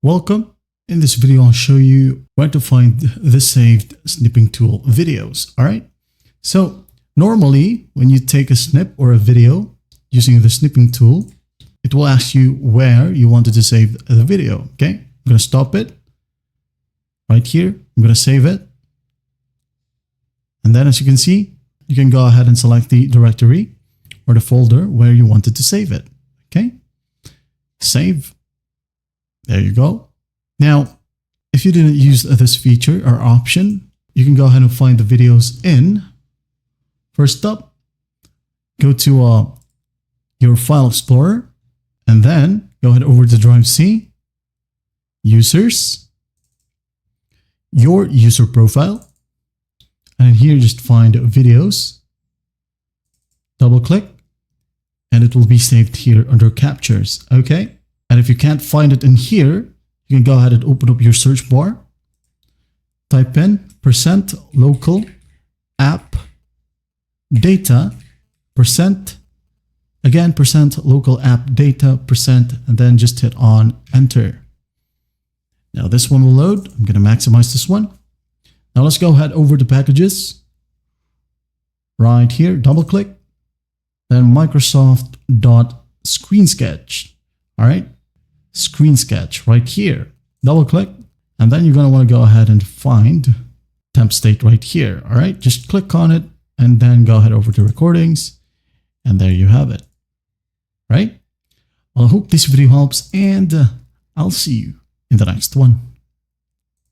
Welcome. In this video, I'll show you where to find the saved snipping tool videos. All right. So normally when you take a snip or a video using the snipping tool, it will ask you where you wanted to save the video. Okay. I'm going to stop it right here. I'm going to save it. And then as you can see, you can go ahead and select the directory or the folder where you wanted to save it. Okay. Save. There you go. Now, if you didn't use this feature or option, you can go ahead and find the videos in. First up, go to your file explorer and then go ahead over to Drive C, Users, your user profile, and here just find videos, double click, and it will be saved here under captures. Okay. And if you can't find it in here, you can go ahead and open up your search bar, type in %local app data again %local app data and then just hit on enter. Now this one will load. I'm going to maximize this one. Now let's go ahead over to packages. Right here, double click, then Microsoft.ScreenSketch. All right. Screen sketch right here, double click, and then you're going to want to go ahead and find temp state right here. All right, just click on it and then go ahead over to recordings, and there you have it. Right. Well, I hope this video helps, and I'll see you in the next one.